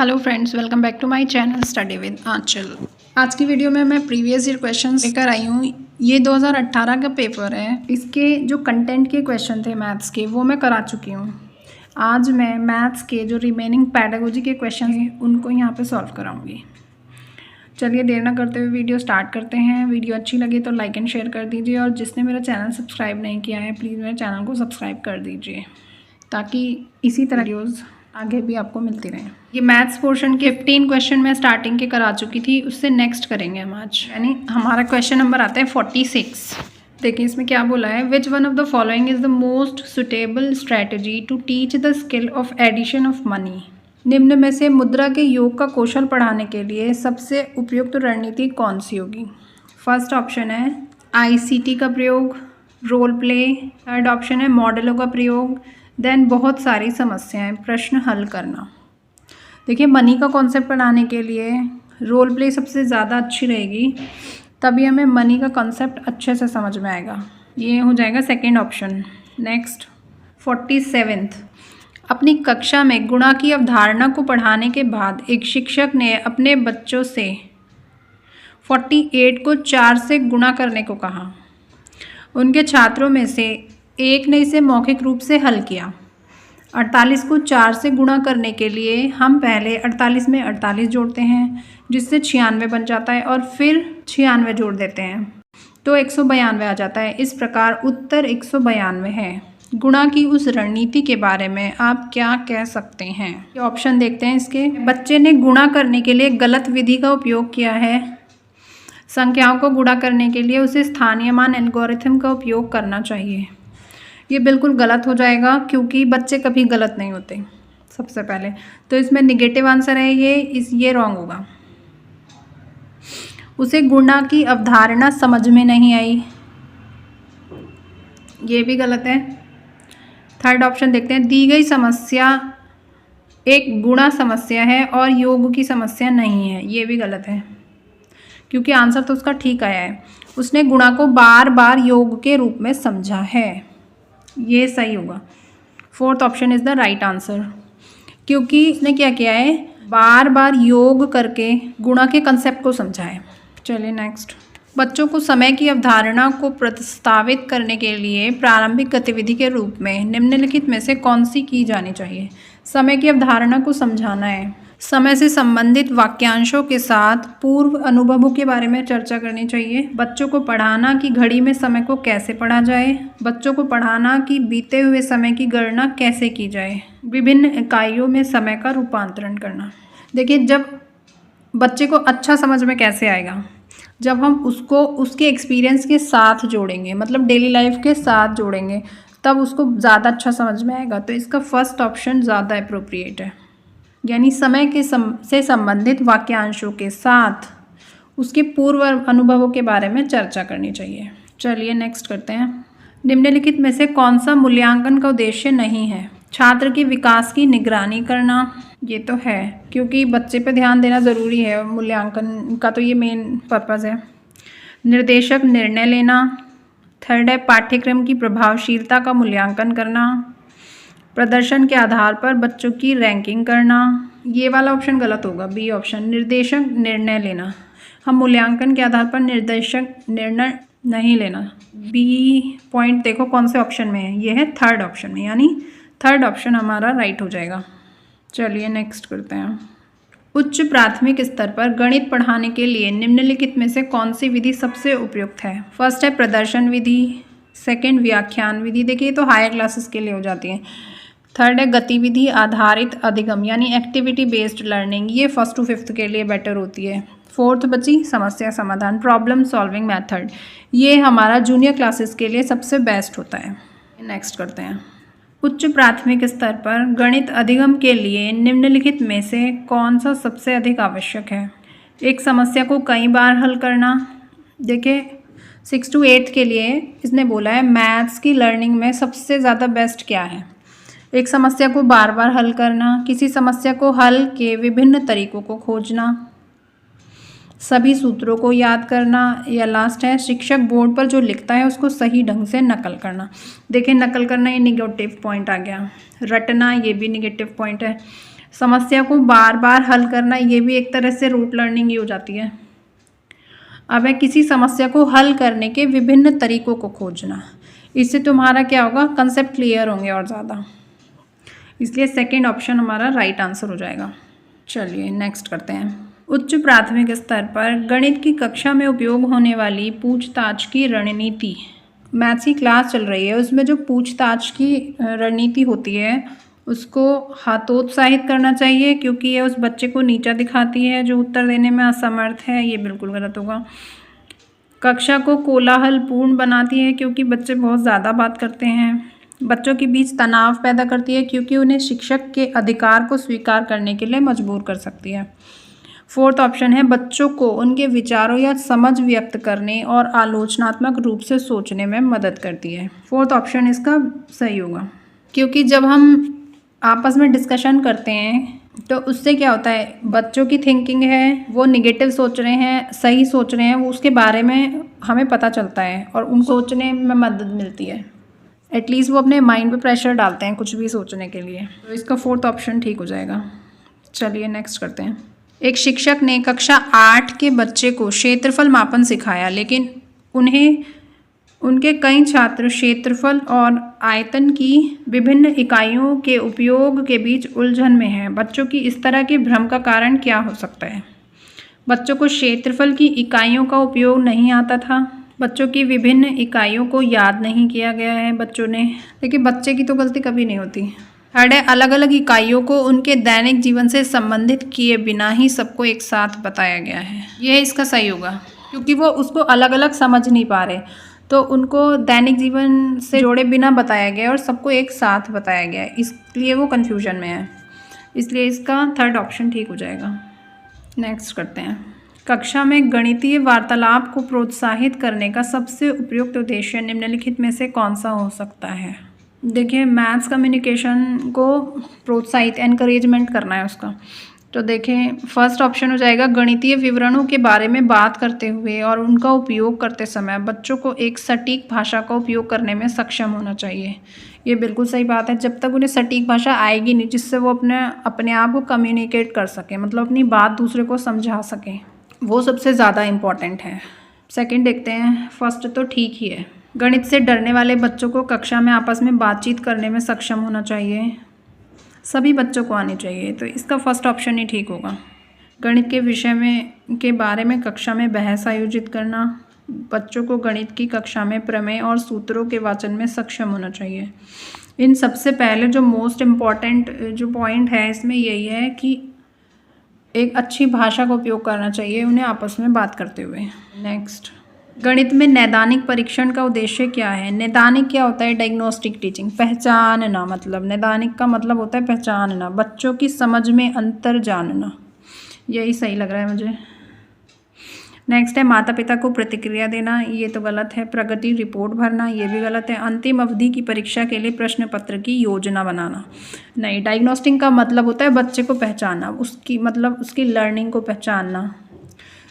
Hello friends, welcome back to my channel study with Anchal. आज की video में मैं प्रीवियस ईयर क्वेश्चंस लेकर आई हूँ। ये 2018 का पेपर है। इसके जो कंटेंट के क्वेश्चन थे मैथ्स के, वो मैं करा चुकी हूँ। आज मैं मैथ्स के जो रिमेनिंग पैडागोजी के क्वेश्चन हैं उनको यहाँ पे सॉल्व कराऊँगी। चलिए देर ना करते हुए वीडियो स्टार्ट करते हैं। वीडियो अच्छी लगी तो लाइक एंड शेयर कर दीजिए, और जिसने मेरा चैनल सब्सक्राइब नहीं किया है प्लीज़ मेरे चैनल को सब्सक्राइब कर दीजिए, ताकि इसी तरह वीडियोज़ आगे भी आपको मिलती रहे। ये मैथ्स पोर्शन के 15 क्वेश्चन मैं स्टार्टिंग के करा चुकी थी, उससे नेक्स्ट करेंगे हम आज। यानी हमारा क्वेश्चन नंबर आता है 46। देखिए इसमें क्या बोला है, which one of the following is the most suitable strategy to teach the skill of addition of money. निम्न में से मुद्रा के योग का कौशल पढ़ाने के लिए सबसे उपयुक्त रणनीति कौन सी होगी। फर्स्ट ऑप्शन है ICT का प्रयोग, रोल प्ले। थर्ड ऑप्शन है मॉडलों का प्रयोग। देन बहुत सारी समस्याएं, प्रश्न हल करना। देखिए मनी का कॉन्सेप्ट पढ़ाने के लिए रोल प्ले सबसे ज़्यादा अच्छी रहेगी, तभी हमें मनी का कॉन्सेप्ट अच्छे से समझ में आएगा। ये हो जाएगा सेकंड ऑप्शन। नेक्स्ट 47th, अपनी कक्षा में गुणा की अवधारणा को पढ़ाने के बाद एक शिक्षक ने अपने बच्चों से 48 को 4 से गुणा करने को कहा। उनके छात्रों में से एक ने इसे मौखिक रूप से हल किया। 48 को 4 से गुणा करने के लिए हम पहले 48 में 48 जोड़ते हैं, जिससे 96 बन जाता है, और फिर 96 जोड़ देते हैं तो 192 आ जाता है। इस प्रकार उत्तर 192 है। गुणा की उस रणनीति के बारे में आप क्या कह सकते हैं। ये ऑप्शन देखते हैं इसके। बच्चे ने गुणा करने के लिए गलत विधि का उपयोग किया है। संख्याओं को गुणा करने के लिए उसे स्थानीय मान एल्गोरिथम का उपयोग करना चाहिए। ये बिल्कुल गलत हो जाएगा, क्योंकि बच्चे कभी गलत नहीं होते। सबसे पहले तो इसमें निगेटिव आंसर है ये रॉन्ग होगा। उसे गुणा की अवधारणा समझ में नहीं आई, ये भी गलत है। थर्ड ऑप्शन देखते हैं, दी गई समस्या एक गुणा समस्या है और योग की समस्या नहीं है, ये भी गलत है, क्योंकि आंसर तो उसका ठीक आया है। उसने गुणा को बार बार योग के रूप में समझा है, ये सही होगा। Fourth option is the right answer, क्योंकि इसने क्या किया है, बार बार योग करके गुणा के कंसेप्ट को समझा है। चलिए नेक्स्ट, बच्चों को समय की अवधारणा को प्रस्तावित करने के लिए प्रारंभिक गतिविधि के रूप में निम्नलिखित में से कौन सी की जानी चाहिए। समय की अवधारणा को समझाना है। समय से संबंधित वाक्यांशों के साथ पूर्व अनुभवों के बारे में चर्चा करनी चाहिए। बच्चों को पढ़ाना कि घड़ी में समय को कैसे पढ़ा जाए। बच्चों को पढ़ाना कि बीते हुए समय की गणना कैसे की जाए। विभिन्न इकाइयों में समय का रूपांतरण करना। देखिए जब बच्चे को अच्छा समझ में कैसे आएगा, जब हम उसको उसके एक्सपीरियंस के साथ जोड़ेंगे, मतलब डेली लाइफ के साथ जोड़ेंगे, तब उसको ज़्यादा अच्छा समझ में आएगा। तो इसका फर्स्ट ऑप्शन ज़्यादा अप्रोप्रिएट है, यानी समय के से संबंधित वाक्यांशों के साथ उसके पूर्व अनुभवों के बारे में चर्चा करनी चाहिए। चलिए नेक्स्ट करते हैं, निम्नलिखित में से कौन सा मूल्यांकन का उद्देश्य नहीं है। छात्र के विकास की निगरानी करना, ये तो है, क्योंकि बच्चे पे ध्यान देना ज़रूरी है, मूल्यांकन का तो ये मेन पर्पज़ है। निर्देशक निर्णय लेना। थर्ड है पाठ्यक्रम की प्रभावशीलता का मूल्यांकन करना। प्रदर्शन के आधार पर बच्चों की रैंकिंग करना। ये वाला ऑप्शन गलत होगा, बी ऑप्शन, निर्देशक निर्णय लेना। हम मूल्यांकन के आधार पर निर्देशक निर्णय नहीं लेना। बी पॉइंट देखो कौन से ऑप्शन में है, ये है थर्ड ऑप्शन में, यानी थर्ड ऑप्शन हमारा राइट हो जाएगा। चलिए नेक्स्ट करते हैं, उच्च प्राथमिक स्तर पर गणित पढ़ाने के लिए निम्नलिखित में से कौन सी विधि सबसे उपयुक्त है। फर्स्ट है प्रदर्शन विधि। सेकंड व्याख्यान विधि, देखिए तो हायर क्लासेस के लिए हो जाती है। थर्ड है गतिविधि आधारित अधिगम, यानी एक्टिविटी बेस्ड लर्निंग, ये 1st to 5th के लिए बेटर होती है। फोर्थ बची समस्या समाधान, प्रॉब्लम सॉल्विंग मेथड, ये हमारा जूनियर क्लासेस के लिए सबसे बेस्ट होता है। नेक्स्ट करते हैं, उच्च प्राथमिक स्तर पर गणित अधिगम के लिए निम्नलिखित में से कौन सा सबसे अधिक आवश्यक है। एक समस्या को कई बार हल करना। देखिए 6 to 8 के लिए इसने बोला है मैथ्स की लर्निंग में सबसे ज़्यादा बेस्ट क्या है। एक समस्या को बार बार हल करना, किसी समस्या को हल के विभिन्न तरीकों को खोजना, सभी सूत्रों को याद करना, या लास्ट है शिक्षक बोर्ड पर जो लिखता है उसको सही ढंग से नकल करना। देखिए नकल करना ये निगेटिव पॉइंट आ गया। रटना ये भी निगेटिव पॉइंट है। समस्या को बार बार हल करना, ये भी एक तरह से रूट लर्निंग ही हो जाती है। अब है किसी समस्या को हल करने के विभिन्न तरीकों को खोजना। इससे तुम्हारा क्या होगा, कंसेप्ट क्लियर होंगे और ज़्यादा, इसलिए सेकंड ऑप्शन हमारा राइट आंसर हो जाएगा। चलिए नेक्स्ट करते हैं। उच्च प्राथमिक स्तर पर गणित की कक्षा में उपयोग होने वाली पूछताछ की रणनीति। मैथ्स की क्लास चल रही है, उसमें जो पूछताछ की रणनीति होती है उसको हतोत्साहित करना चाहिए, क्योंकि ये उस बच्चे को नीचा दिखाती है जो उत्तर देने में असमर्थ है। ये बिल्कुल गलत होगा। कक्षा को कोलाहलपूर्ण बनाती है, क्योंकि बच्चे बहुत ज़्यादा बात करते हैं। बच्चों के बीच तनाव पैदा करती है, क्योंकि उन्हें शिक्षक के अधिकार को स्वीकार करने के लिए मजबूर कर सकती है। फोर्थ ऑप्शन है बच्चों को उनके विचारों या समझ व्यक्त करने और आलोचनात्मक रूप से सोचने में मदद करती है। फोर्थ ऑप्शन इसका सही होगा, क्योंकि जब हम आपस में डिस्कशन करते हैं तो उससे क्या होता है, बच्चों की थिंकिंग है वो निगेटिव सोच रहे हैं, सही सोच रहे हैं, वो उसके बारे में हमें पता चलता है और उनको सोचने में मदद मिलती है। एटलीस्ट वो अपने माइंड पे प्रेशर डालते हैं कुछ भी सोचने के लिए। तो इसका फोर्थ ऑप्शन ठीक हो जाएगा। चलिए नेक्स्ट करते हैं। एक शिक्षक ने कक्षा 8 के बच्चे को क्षेत्रफल मापन सिखाया, लेकिन उन्हें उनके कई छात्र क्षेत्रफल और आयतन की विभिन्न इकाइयों के उपयोग के बीच उलझन में हैं। बच्चों की इस तरह के भ्रम का कारण क्या हो सकता है? बच्चों को क्षेत्रफल की इकाइयों का उपयोग नहीं आता था, बच्चों की विभिन्न इकाइयों को याद नहीं किया गया है बच्चों ने, लेकिन बच्चे की तो गलती कभी नहीं होती। थर्ड है अलग अलग इकाइयों को उनके दैनिक जीवन से संबंधित किए बिना ही सबको एक साथ बताया गया है। यह इसका सही होगा, क्योंकि वो उसको अलग अलग समझ नहीं पा रहे, तो उनको दैनिक जीवन से जोड़े बिना बताया गया और सबको एक साथ बताया गया है, इसलिए वो कन्फ्यूजन में है। इसलिए इसका थर्ड ऑप्शन ठीक हो जाएगा। नेक्स्ट करते हैं। कक्षा में गणितीय वार्तालाप को प्रोत्साहित करने का सबसे उपयुक्त उद्देश्य निम्नलिखित में से कौन सा हो सकता है? देखिए, मैथ्स कम्युनिकेशन को प्रोत्साहित, एनकरेजमेंट करना है उसका। तो देखें, फर्स्ट ऑप्शन हो जाएगा गणितीय विवरणों के बारे में बात करते हुए और उनका उपयोग करते समय बच्चों को एक सटीक भाषा का उपयोग करने में सक्षम होना चाहिए। ये बिल्कुल सही बात है। जब तक उन्हें सटीक भाषा आएगी नहीं जिससे वो अपने आप को कम्युनिकेट कर सकें, मतलब अपनी बात दूसरे को समझा सकें, वो सबसे ज़्यादा इम्पॉर्टेंट है। सेकंड देखते हैं। फर्स्ट तो ठीक ही है। गणित से डरने वाले बच्चों को कक्षा में आपस में बातचीत करने में सक्षम होना चाहिए, सभी बच्चों को आनी चाहिए, तो इसका फर्स्ट ऑप्शन ही ठीक होगा। गणित के विषय में के बारे में कक्षा में बहस आयोजित करना, बच्चों को गणित की कक्षा में प्रमेय और सूत्रों के वाचन में सक्षम होना चाहिए। इन सबसे पहले जो मोस्ट इम्पॉर्टेंट जो पॉइंट है इसमें यही है कि एक अच्छी भाषा का उपयोग करना चाहिए उन्हें आपस में बात करते हुए। नेक्स्ट, गणित में नैदानिक परीक्षण का उद्देश्य क्या है? नैदानिक क्या होता है? डायग्नोस्टिक टीचिंग, पहचानना, मतलब नैदानिक का मतलब होता है पहचानना, बच्चों की समझ में अंतर जानना। यही सही लग रहा है मुझे। नेक्स्ट है माता पिता को प्रतिक्रिया देना, ये तो गलत है। प्रगति रिपोर्ट भरना, ये भी गलत है। अंतिम अवधि की परीक्षा के लिए प्रश्न पत्र की योजना बनाना, नहीं। डायग्नोस्टिक का मतलब होता है बच्चे को पहचानना, उसकी मतलब उसकी लर्निंग को पहचानना।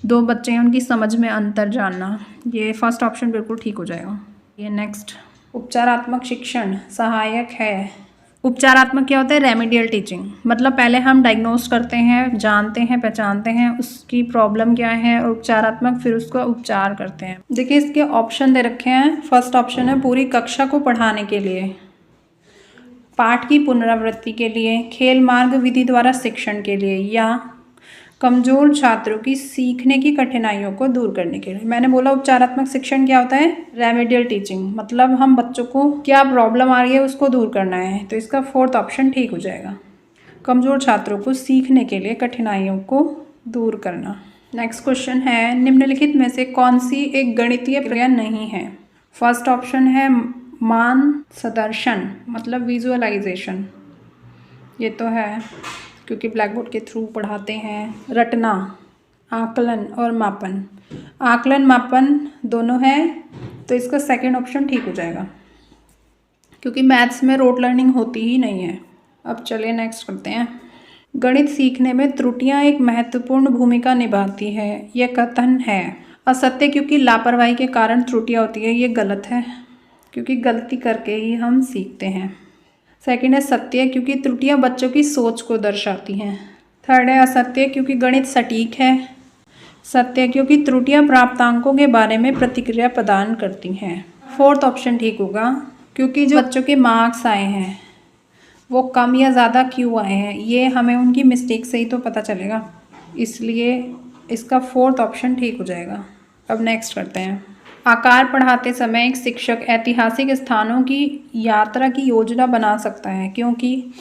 दो बच्चे हैं उनकी समझ में अंतर जानना, ये फर्स्ट ऑप्शन बिल्कुल ठीक हो जाएगा। ये नेक्स्ट, उपचारात्मक शिक्षण सहायक है। उपचारात्मक क्या होता है? रेमेडियल टीचिंग, मतलब पहले हम डायग्नोस करते हैं, जानते हैं, पहचानते हैं उसकी प्रॉब्लम क्या है, और उपचारात्मक फिर उसका उपचार करते हैं। देखिए इसके ऑप्शन दे रखे हैं। फर्स्ट ऑप्शन है पूरी कक्षा को पढ़ाने के लिए, पाठ की पुनरावृत्ति के लिए, खेल मार्ग विधि द्वारा शिक्षण के लिए, या कमजोर छात्रों की सीखने की कठिनाइयों को दूर करने के लिए। मैंने बोला उपचारात्मक शिक्षण क्या होता है? रेमेडियल टीचिंग, मतलब हम बच्चों को क्या प्रॉब्लम आ रही है उसको दूर करना है, तो इसका फोर्थ ऑप्शन ठीक हो जाएगा। कमजोर छात्रों को सीखने के लिए कठिनाइयों को दूर करना। नेक्स्ट क्वेश्चन है निम्नलिखित में से कौन सी एक गणितीय प्रक्रिया नहीं है? फर्स्ट ऑप्शन है मान सदर्शन, मतलब विजुअलाइजेशन, ये तो है क्योंकि ब्लैक बोर्ड के थ्रू पढ़ाते हैं। रटना, आकलन और मापन, आकलन मापन दोनों है, तो इसका सेकंड ऑप्शन ठीक हो जाएगा, क्योंकि मैथ्स में रोट लर्निंग होती ही नहीं है। अब चलिए नेक्स्ट करते हैं। गणित सीखने में त्रुटियां एक महत्वपूर्ण भूमिका निभाती है, यह कथन है असत्य, क्योंकि लापरवाही के कारण त्रुटियां होती है। ये गलत है, क्योंकि गलती करके ही हम सीखते हैं। सेकंड है सत्य, क्योंकि त्रुटियां बच्चों की सोच को दर्शाती हैं। थर्ड है असत्य, क्योंकि गणित सटीक है। सत्य, क्योंकि त्रुटियां प्राप्तांकों के बारे में प्रतिक्रिया प्रदान करती हैं। फोर्थ ऑप्शन ठीक होगा, क्योंकि जो बच्चों के मार्क्स आए हैं वो कम या ज़्यादा क्यों आए हैं, ये हमें उनकी मिस्टेक से ही तो पता चलेगा, इसलिए इसका फोर्थ ऑप्शन ठीक हो जाएगा। अब नेक्स्ट करते हैं। आकार पढ़ाते समय एक शिक्षक ऐतिहासिक स्थानों की यात्रा की योजना बना सकता है, क्योंकि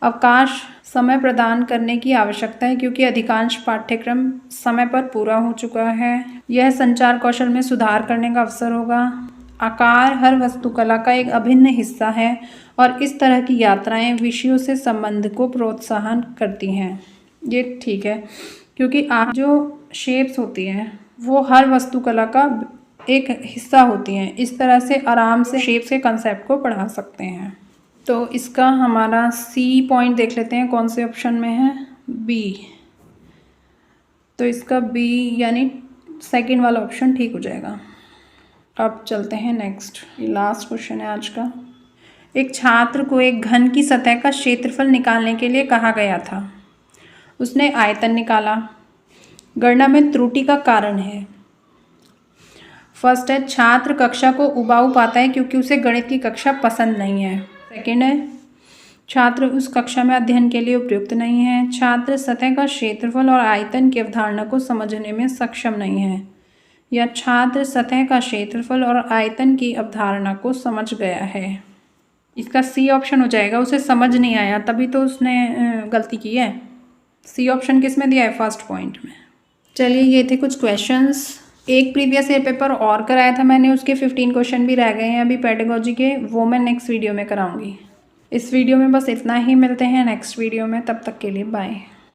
अवकाश समय प्रदान करने की आवश्यकता है, क्योंकि अधिकांश पाठ्यक्रम समय पर पूरा हो चुका है। यह संचार कौशल में सुधार करने का अवसर होगा। आकार हर वास्तुकला का एक अभिन्न हिस्सा है और इस तरह की यात्राएं विषयों से संबंध को प्रोत्साहन करती हैं। ये ठीक है, क्योंकि जो शेप्स होती हैं वो हर वास्तुकला का एक हिस्सा होती हैं। इस तरह से आराम से शेप्स के कंसेप्ट को पढ़ा सकते हैं। तो इसका हमारा सी पॉइंट देख लेते हैं कौन से ऑप्शन में है, बी। तो इसका बी यानी सेकंड वाला ऑप्शन ठीक हो जाएगा। अब चलते हैं नेक्स्ट, ये लास्ट क्वेश्चन है आज का। एक छात्र को एक घन की सतह का क्षेत्रफल निकालने के लिए कहा गया था। उसने आयतन निकाला। गणना में त्रुटि का कारण है। फर्स्ट है छात्र कक्षा को उबाऊ पाता है क्योंकि उसे गणित की कक्षा पसंद नहीं है। सेकंड है छात्र उस कक्षा में अध्ययन के लिए उपयुक्त नहीं है। छात्र सतह का क्षेत्रफल और आयतन की अवधारणा को समझने में सक्षम नहीं है। या छात्र सतह का क्षेत्रफल और आयतन की अवधारणा को समझ गया है। इसका सी ऑप्शन हो जाएगा, उसे समझ नहीं आया तभी तो उसने गलती की है। सी ऑप्शन किस में दिया है, फर्स्ट पॉइंट में। चलिए ये थे कुछ क्वेश्चंस। एक प्रीवियस ईयर पेपर और कराया था मैंने, उसके 15 क्वेश्चन भी रह गए हैं अभी पेडागोजी के, वो मैं नेक्स्ट वीडियो में कराऊंगी। इस वीडियो में बस इतना ही, मिलते हैं नेक्स्ट वीडियो में, तब तक के लिए बाय।